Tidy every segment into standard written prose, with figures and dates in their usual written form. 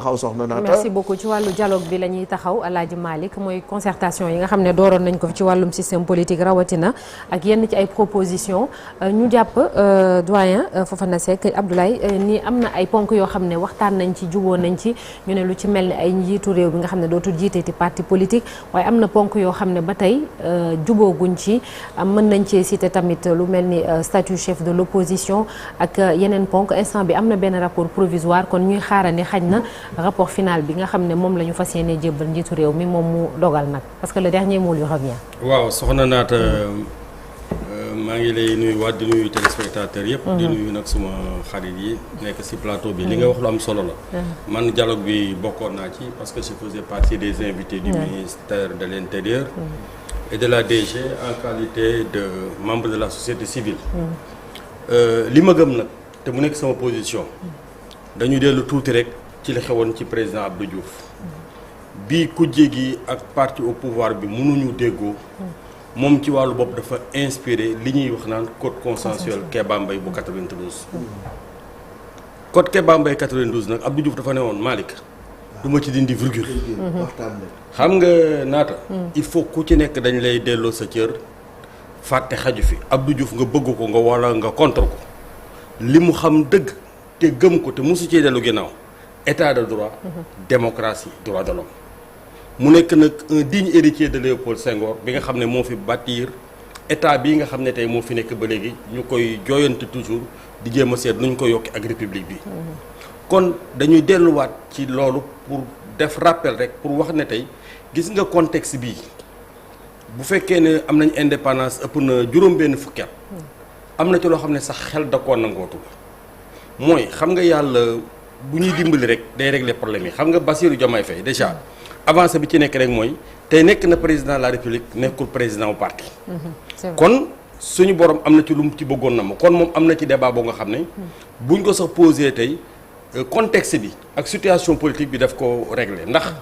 xaw soxna Naata. merci beaucoup ci wàllu dialogue bi la ñuy taxaw Alaaji Malick mooy concertation yi nga xam ne dooroon nañ ko ci wàllum système politique rawatina ak yenn ci ay proposition ñu jàpp doyen Fofana Seck Abdoulaye ni am na ay ponk yoo xam ne waxtaan nañ ci juboo nañ ci ñu ne lu ci mel ni ay njiitu réew bi nga xam ne dootul jiiteeti parti politique waaye am na ponk yoo xam ne ba tey jubooguñ ci mën nañ cee citer tamit lu mel ni statut chef de l'opposition ak yeneen ponk instant bi am na benn rapport provisoire kon ñuy xaarandi xaj na rapport final bi nga xam ne moom la ñu fas yéene jébbal njiitu réew mi moom mu dogal nag parce que le dernier mot lui revient. waaw soxna Naata maa ngi lay nuyu waat di nuyu téléspectateurs yëpp. di nuyu nag suma xarit yi nekk ci plateau bi. li nga wax lu am solo la. man dialogue bi bokkoon naa ci parce que je faisais partie des invités du ministère de l'Intérieur. et de la DG en qualité de membre de la société civile. li ma gëm nag te mu nekk sama position. dañu dellu tuuti rek. ci li xewoon ci président Abdou Diouf bii kujje gi ak parti au pouvoir bi mënuñu déggoo moom ci wàllu bopp dafa inspiré li ñuy wax naan code consensuel Kéba Mbaye bu 92. code Kéba Mbaye 92 nag Abdou Diouf dafa ne woon Malick du ma ci dindi virgule. xam nga Naata. il faut ku ci nekk dañ lay delloo sa cër fàtte xaju fi Abdou Diouf nga bëgg ko nga wala nga contre ko li mu xam dëgg te gëm ko te mosu cee dellu ginnaaw. état de droit démocratie droit de l'homme mu nekk nag un digne héritier de Léopold Senghor bi nga xam ne moo fi bâtir état bii nga xam ne tey moo fi nekk ba léegi ñu koy jooyante toujours di jéem a seet nu ñu ko yokki ak république bi kon dañuy delluwaat ci loolu pour def rappel rek pour wax ne tey gis nga contexte bii bu fekkee ne am nañ indépendance ëpp na juróom-benn fukki at am na ci loo xam ne sax xel da koo nangootu mooy xam nga yàlla bu ñuy dimbali rek day régler problème yi xam nga Bassirou Diomaye Faye déjà avancé bi ci nekk rek mooy tey nekk na président de la république nekkul président wu parti. kon suñu borom am na ci lu mu ci bëggoon na ma kon moom am na ci débat boo nga xam ne. buñ ko sax posé tey contexte bi ak situation politique bi daf ko régler ndax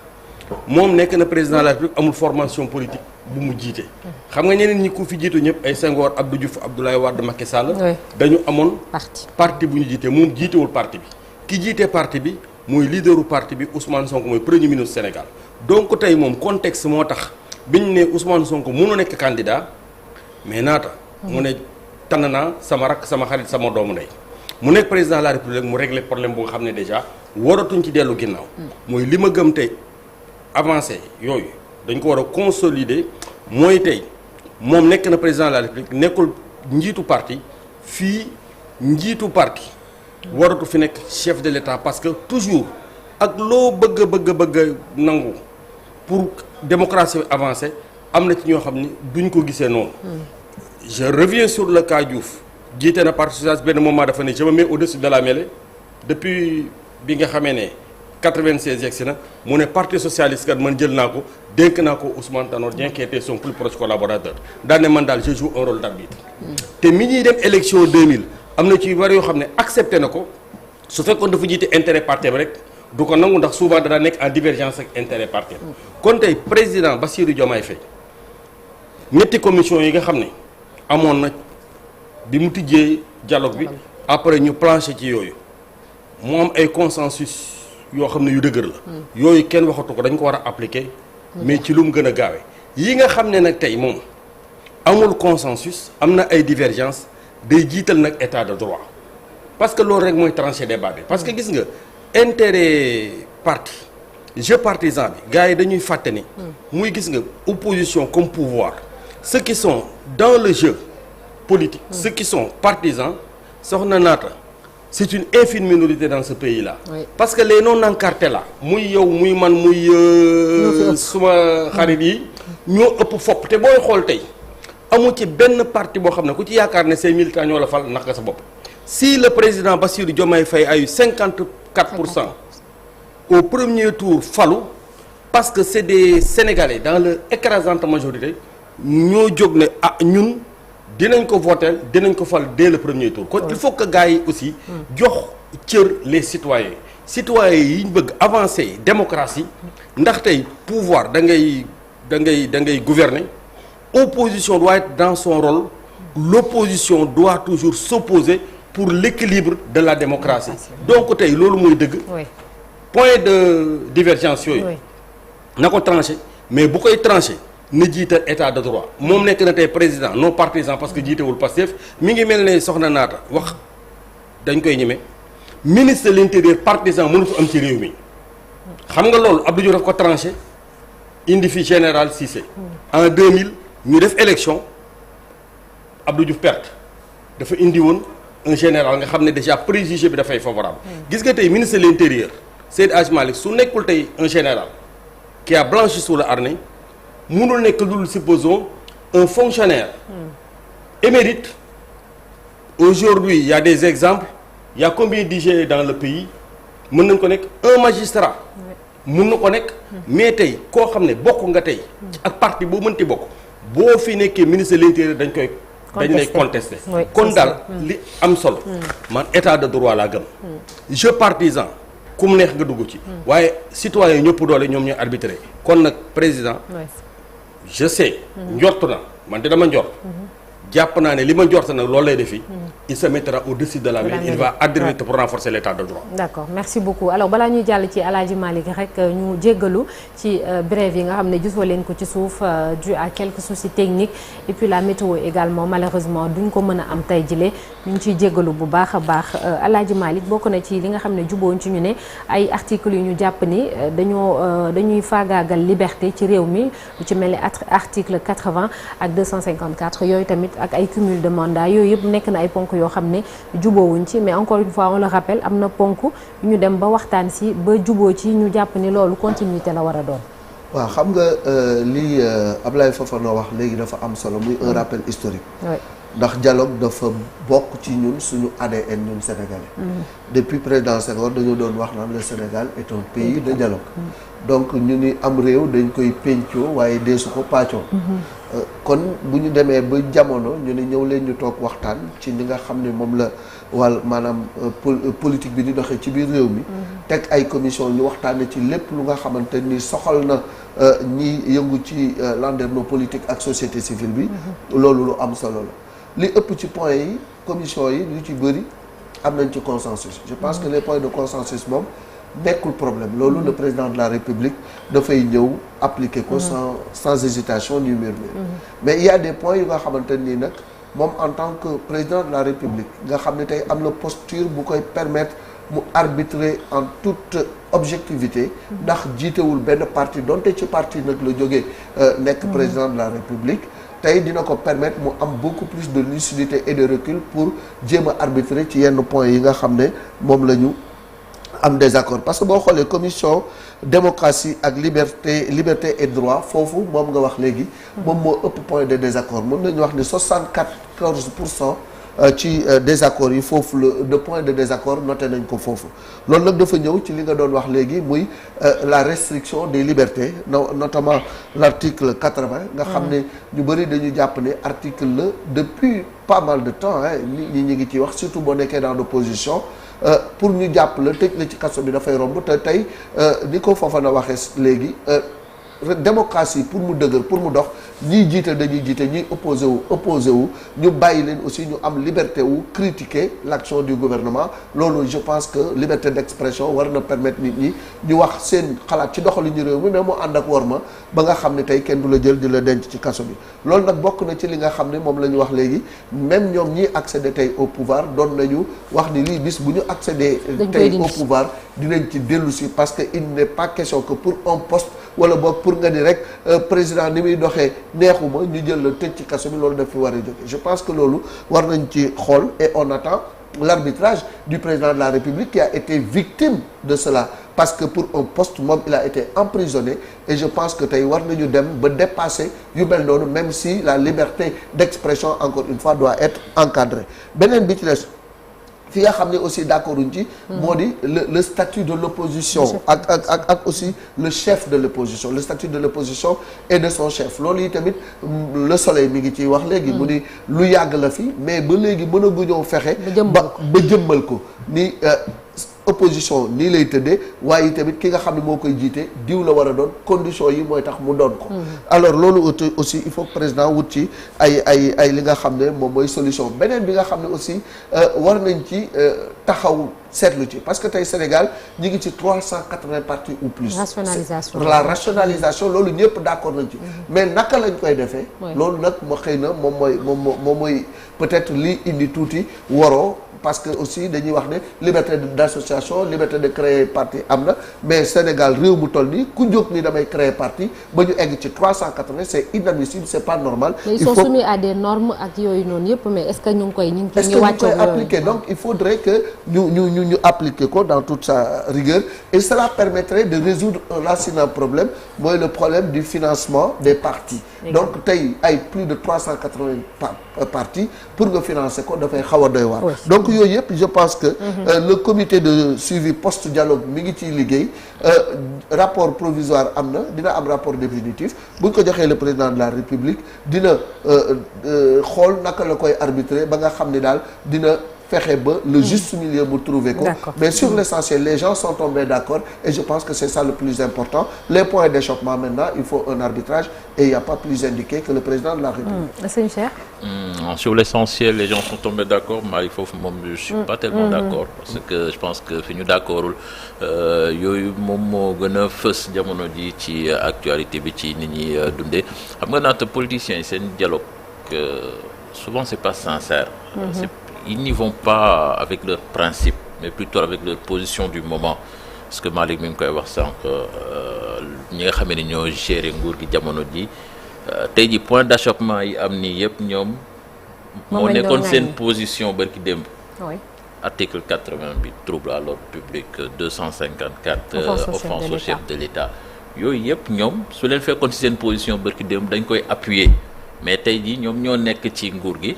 moom nekk na président de la république amul formation politique bu mu jiite. xam nga ñeneen ñi ku fi jiitu ñëpp ay Senghor Abdou Diouf Abdoulaye Wade Macky Sall. dañu amoon. parti bu ñu jiite moom jiitewul parti bi. ki jiite parti bi mooy leaderu parti bi Ousmane Sonko mooy premier ministre Sénégal donc tey moom contexte moo tax bi ñu ne Ousmane Sonko mënu nekk candidat mais Naata. mu ne tànn naa sama rakk sama xarit sama doomu ndey. mu nekk président de la république mu régler problème bu nga xam ne déjà waratuñ ci dellu ginnaaw. mooy li ma gëm tey avancé yooyu dañ ko war a consolider mooy tey moom nekk na président de la république nekkul njiitu parti fii njiitu parti. waratu fi nekk chef de l'État parce que toujours ak loo bëgg nangu pour démocratie avancée am na ci ñoo xam ni duñ ko gisee noonu. je reviens sur le cas Diouf jiite na parti socialiste benn moment dafa ne je me mets au-dessus de la mêlée depuis bi nga xamee ne 96 yegsi na mu ne parti socialiste kat man jël naa ko dénk naa ko Ousmane Tanor Dieng qui était son plus proche collaborateur daan ne man daal je joue un rôle d'arbitre. te mi ñuy dem élection 2000. am na ci war yoo xam ne accepté na ko su fekkoon dafa jiite intérêt parti rek du ko nangu ndax souvent dana nekk en divergence ak intérêt parti kon tey président Bassirou Diomaye Faye ñetti commission yi nga xam ne amoon na bi mu tijjee dialogue bi après ñu planché ci yooyu mu am ay consensus yoo xam ne yu dëgër la yooyu kenn waxatu ko dañ ko war a appliquer mais ci lu mu gën a gaawee yi nga xam ne nag tey moom amul consensus am na ay divergence day jiital nag état de droit parce que loolu rek mooy trancher débat bi parce que gis nga intérêt parti jeu partisan bi gars yi dañuy fàtte ni muy gis nga opposition comme pouvoir ceux qui sont dans le jeu politique ceux qui sont partisans soxna Naata c'est une infime minorité dans ce pays là parce que les non encartés là muy yow muy man muy suma xarit yi ñoo ëpp fopp te booy xool tey amu ci benn parti boo xam ne ku ci yaakaar ne say militants ñoo la fal nax nga sa bopp si le président Bassirou Diomaye Faye a eu 54% au premier tour falu parce que c'est des Sénégalais dans leur écrasante majorité ñoo jóg ne ah ñun dinañ ko voter dinañ ko fal dès le premier tour kon il faut que gars yi aussi jox cër les citoyens yi ñu bëgg avancer démocratie ndax tey pouvoir da ngay gouverner opposition doit être dans son rôle l'opposition doit toujours s'opposer pour l'équilibre de la démocratie donc tey loolu mooy dëgg point de divergence yooyu na ko tranché mais bu koy tranché na jiital état de droit moom nekk na tey président non partisan parce que jiitewul Pastef mi ngi mel ne soxna naata wax dañ koy ñeme ministre de l'intérieur partisan mënatu am ci réew mi xam nga loolu Abdou Diouf daf ko tranché indi fi général Cissé en 2000 ñu def élection Abdou Diouf perte dafa indi woon un général nga xam ne déjà préjugé bi dafay favorable gis nga tey ministre de l'intérieur Seydi Hadji Malick su nekkul tey un général qui a blanchi sous le harnais mënul nekk lu supposons un fonctionnaire émérite aujourd'hui il y a des exemples il y a combien d'IG dans le pays mën nañ ko nekk un magistrat mën na ko nekk mais tey koo xam ne bokk nga tey ak parti boo mënti bokk boo fi nekkee ministre de l'intérieur dañ lay contester kon daal li am solo man état de droit laa gëm jeu partisan ku mu neex nga dugg ci waaye citoyen ñëpp doole ñoom ñooy arbitrer kon nag président je sais njort na man de dama njort jàpp naa ne li ma njort nag loolu lay defi il se mettra au-dessus de la mêlée il va arbitrer pour renforcer l'état de droit. D'accord, merci beaucoup. Alors balaa ñuy jàll ci Alaaji Malick rek ñu jéggalu ci brève yi nga xam ne gisoo leen ko ci suuf dû à quelques soucis techniques et puis la météo également malheureusement duñ ko mën a am tey jile ñu ngi ciy jéggalu bu baax a baax Alaaji Malick bokk na ci li nga xam ne jubóoñ ci ñu ne ay articles yu ñu jàpp ni dañuy faagaagal liberté ci réew mi lu ci mel ni article 80 ak 254 yooyu tamit ak ay cumul de mandat yooyu yëpp nekk na ay ponk yoo xam ne jubóowuñ ci mais encore une fois on le rappelle am na ponk ñu dem ba waxtaan si ba jubóo ci ñu jàpp ni loolu continuité la war a doon. waaw xam nga lii Ablaye Fofana wax léegi dafa am solo muy un rappel historique. ndax dialogue dafa bokk ci ñun suñu ADN ñun sénégalais. depuis président Senghor dañoo doon wax naan le Sénégal est un pays de dialogue. donc ñu ni am réew dañ koy pencoo waaye deesu ko pàccoo. kon bu ñu demee ba jamono ñu ne ñëw leen ñu toog waxtaan ci li nga xam ne moom la wàll maanaam politique bi di doxee ci biir réew mi. teg ay commission ñu waxtaanee ci lépp lu nga xamante ni soxal na ñi yëngu ci landerneau politique ak société civile bi. loolu lu am solo la li ëpp ci points yi commission yi lu ci bëri am nañ ci consensus. je pense que les points de consensus moom nekkul problème loolu le président de la République dafay ñëw appliquer ko sans hésitation ni murmure. mais il y a des points yu nga xamante nii nag moom en tant que président de la République nga xam ne tey am na posture bu koy permettre mu arbitrer en toute objectivité ndax jiitewul benn parti donte ci parti nag la jógee nekk président de la République tey dina ko permettre mu am beaucoup plus de lucidité et de recul pour jéem a arbitrer ci yenn points yi nga xam ne moom la ñu am désaccord parce que boo xoolee commission démocratie ak liberté et droit foofu moom nga wax léegi moom moo ëpp point de désaccord mën nañu wax ni 74% ci désaccord yi foofu le point de désaccord noté nañ ko foofu loolu nag dafa ñëw ci li nga doon wax léegi muy la restriction des libertés notamment l'article 80 nga xam ne ñu bëri dañu jàpp ne article la depuis pas mal de temps nit ñi ngi ciy wax surtout boo nekkee dans l'opposition pour ñu jàpp la tëj la ci kaso bi dafay romb te tey ni ko Fofana waxee léegi démocratie pour mu dëgër pour mu dox ñiy jiite dañuy jiite ñiy opposé wu ñu bàyyi leen aussi ñu am liberté wu critiquer l'action du gouvernement loolu je pense que liberté d'expression war na permettre nit ñi ñu wax seen xalaat ci doxalinu réew mi mais mu ànd ak worma ba nga xam ne tey kenn du la jël di la denc ci kaso bi loolu nag bokk na ci li nga xam ne moom la ñu wax léegi même ñoom ñiy accéder tey au pouvoir doon nañu wax ni lii bis bu ñu accéder tey au pouvoir dinañ ci dellu si parce que il n'est pas question que pour un poste wala boog pour nga ni rek président ni muy doxee neexuma ñu jël la tëj ci kaso bi loolu daf fi war a jóge je pense que loolu war nañ ci xool et on attend l'arbitrage du président de la République qui a été victime de cela parce que pour un poste moom il a été emprisonné et je pense que tey war nañu dem ba dépasser yu mel noonu même si la liberté d'expression encore une fois doit être encadrée beneen bi ci des fi nga xam ne aussi d'accord uñ ci moo di le statut de l'opposition ak aussi le chef de l'opposition le statut de l'opposition et de son chef loolu yi tamit le soleil mi ngi ciy wax léegi mu ni lu yàgg la fi mais ba léegi mën a guñoo fexe ba jëmmal ko ni opposition nii lay tëddee waaye tamit ki nga xam ne moo koy jiite diw la war a doon condition yi mooy tax mu doon ko. alors loolu aussi il faut que président wut ci ay li nga xam ne moom mooy solution beneen bi nga xam ne aussi war nañ ci taxaw seetlu ci parce que tey Sénégal ñi ngi ci 380 partis ou plus. rationalisation la rationalisation loolu ñëpp d'accord nañ ci. mais naka lañ koy defee. loolu nag ma xëy na moom mooy peut-être li indi tuuti waroo. parce que aussi dañuy wax ne liberté d'association liberté de créer parti am na mais Sénégal réew mu toll nii ku jóg ni damay créer parti ba ñu egg ci 380 c'est inadmissible c'est pas normal. mais ils sont soumis à des normes ak yooyu noonu yëpp mais est-ce que ñu ngi koy appliquer donc il faudrait que ñu appliquer ko dans toute sa rigueur et cela permettrait de résoudre un lancinant problème mooy le problème du financement des partis. donc tey ay plus de 380 partis pour nga financer ko dafay xaw a doy waar. donc yooyu yëpp je pense que le comité de suivi post dialogue mi ngi ciy liggéey rapport provisoire am na dina am rapport définitif bu ñu ko joxee le président de la République dina xool naka la koy arbitrer ba nga xam ne daal dina fexe ba le juste milieu mu trouver ko mais sur l'essentiel les gens sont tombés d'accord et je pense que c'est ça le plus important les points d'achoppement maintenant il faut un arbitrage et il n'y a pas plus indiqué que le président de la République. Sëñ Cheikh. Sur l'essentiel les gens sont tombés d'accord mais foofu moom je suis pas tellement d'accord parce que je pense que fi ñu d'accordul yooyu moom moo gën a fës jamono ji ci actualité bi ci nit ñi dundee xam nga naata politiciens yi seen dialogue souvent c'est pas sincère. Ils n'y vont pas avec leurs principes mais plutôt avec leur position du moment parce que Malick mi ngi koy wax sànq ñi nga xam ne ñoo gérer nguur gi jamono ji tey ji point d'achoppement yi am nii yëpp ñoom moo nekkoon seen position barki démb. article 80 bi trouble à l'ordre public 254 offense au chef de l'État yooyu yëpp ñoom su leen fekkoon ci seen position barki démb dañ koy appuyer mais tey ji ñoom ñoo nekk ci nguur gi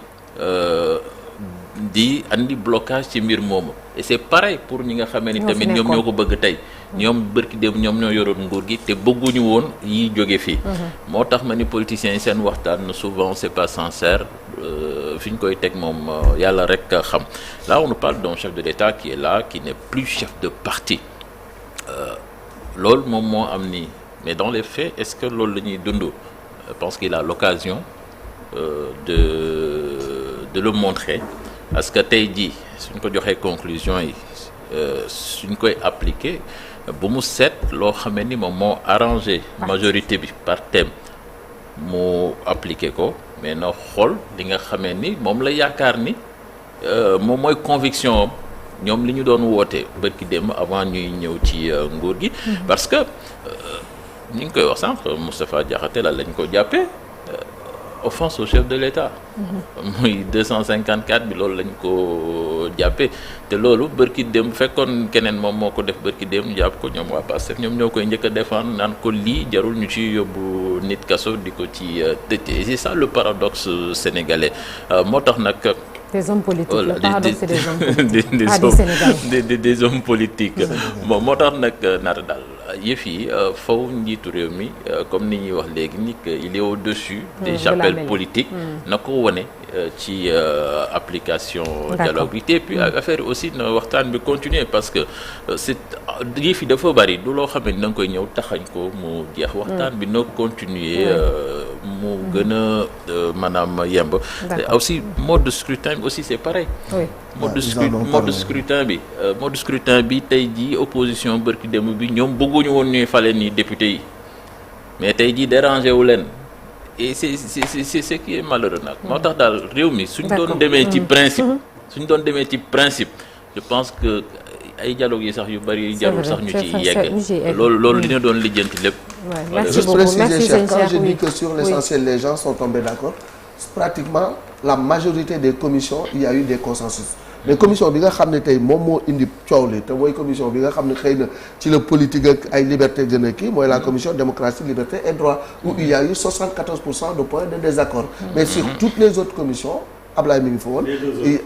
di andi blocage ci mbir moomu et c'est pareil pour ñi nga xamee ni tamit ñoom ñoo ko bëgg tey ñoom bërki dem ñoom ñoo yoroon nguur gi te bëgguñu woon yi jóge fii moo tax ma ni politiciens yi seen waxtaan souvent c'est pas sincère fi ñu koy teg moom yàlla rek xam là on nous parle d'un chef de l'État qui est là qui n'est plus chef de parti loolu moom moo am nii mais dans les faits est-ce que loolu la ñuy dund je pense qu'il a l'occasion de le montrer parce que tey jii suñ ko joxee conclusion yi suñ koy appliquer bu mu seet loo xamee ni moom moo arrangé majorité bi par thème mu appliquer ko mais na xool li nga xamee ni moom la yaakaar ni moom mooy conviction am ñoom li ñu doon woote bërki dem avant ñuy ñëw ci nguur gi parce que ñu ngi koy wax sànq Moustapha Diakhaté la lañ ko jàppee offense au chef de l'État muy 254 bi loolu lañ ko jàppee te loolu bërki dem bu fekkoon keneen moom moo ko def bërki dem jàpp ko ñoom waa Pastef ñoom ñoo koy njëkk a défendre naan ko lii jarul ñu ci yóbbu nit kaso di ko ci tëj et c'est ça le paradoxe sénégalais moo tax nag des hommes politiques le paradoxe c'est des hommes politiques des hommes politiques moo tax nag naata daal yëf yi faw njiitu réew mi comme ni ñuy wax léegi ni que il est au-dessus des chapelles politiques na ko wone ci application dialogue bi te puis affaire aussi na waxtaan bi continuer parce que c'est yëf yi dafa bari du loo xam ne da nga koy ñëw taxañ ko mu jeex waxtaan bi na continuer mu gën a maanaam yemb aussi mode de scrutin bi aussi c'est pareil mode de scrutin bi tey jii opposition bërki dem bi ñoom bëgguñu woon ñuy fale ni député yi mais tey jii dérangé wu leen et c'est ce qui est malheureux nag moo tax daal réew mi suñ doon demee ci principe je pense que ay dialogue yi sax yu bari jarul sax ñu ci yegg loolu dina doon lijjanti lépp. Juste préciser Cheikh, quand je dis que sur l'essentiel les gens sont tombés d'accord pratiquement la majorité des commissions il y a eu des consensus mais commission bi nga xam ne tey moom moo indi coow li te mooy commission bi nga xam ne xëy na ci la politique ak ay liberté gën a kii mooy la commission démocratie liberté et droit où il y a eu 74% de points de désaccord mais sur toutes les autres commissions Ablaye mi ngi fa woon.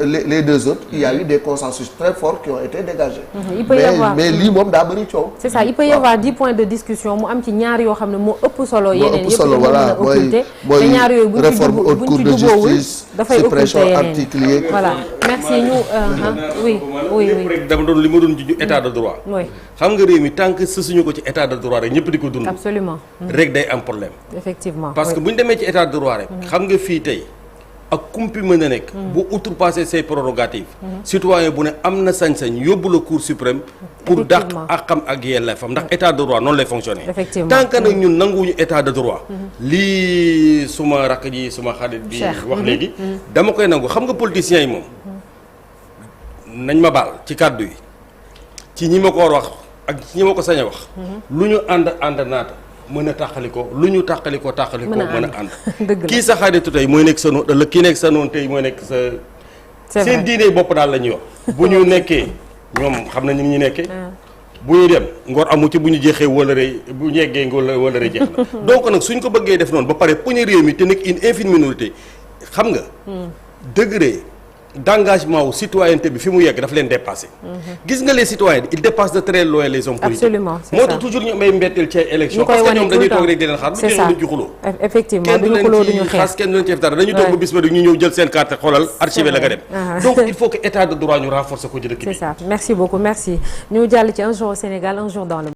les deux autres il y a eu des consensus très forts qui ont été dégagés. il peut y avoir mais lii moom daa bëri coow. c'est ça il peut y avoir 10 points de discussion mu am ci ñaar yoo xam ne moo ëpp solo. yeneen yëpp solo voilà mooy ñaar yooyu buñ réforme haute cour de justice dafay suppression article yeeg. voilà merci ñu oui rek dama doon li ma doon juju état de droit. xam nga réew mi tant que sësuñu ko ci état de droit rek ñëpp di ko dund. absolument rek day am problème. effectivement parce que bu ñu demee ci état de droit rek. xam nga fii tey ak kumpi mën a nekk. bu outrepasser ses prérogatives. citoyen bu ne am na sañ-sañ yóbbu la cour suprême. pour dàq ak xam ak yelleefam ndax état de droit noonu lay fonctionner. effectivement tant que nag ñun nanguwuñu état de droit. lii suma rakk ji suma xarit bi wax léegi. dama koy nangu xam nga politiciens yi moom. nañ ma baal ci kàddu yi ci ñi ma ko war wax ak ci ñi ma ko sañ a wax. lu ñu ànd naata. mën a tàqalikoo lu ñu tàqalikoo mën a ànd kii sa xaritu tey mooy nekk sa noon ëllëg kii nekk sa noon tey mooy nekk sa seen diine bopp daal la ñuy wax bu ñu nekkee ñoom xam nañu ni ñu nekkee bu ñuy dem ngor amu ci bu ñu jeexee wëlëree bu ñu yeggee wëlëree jeex na donc nag suñ ko bëggee def noonu ba pare poñe réew mi te nekk une infime minorité xam nga degré d'engagement wu citoyenneté bi fi mu yegg daf leen dépassé. gis nga les citoyens ils dépassent de très loin les hommes politiques. absolument c'est ça moo tax toujours ñu may mbetteel ci ay élection parce que ñoom dañuy toog rek di leen xaar bu ñu duñ ci xuloo. effectivement duñu xuloo duñu xeex kenn du leen ci def dara dañuy toog ba bis ba ñu ñëw jël seen carte xoolal archivé la nga dem. donc il faut que état de droit ñu renforcer ko ci dëkk bi. c'est ça merci beaucoup merci ñu jàll ci un jour au Sénégal un jour dans le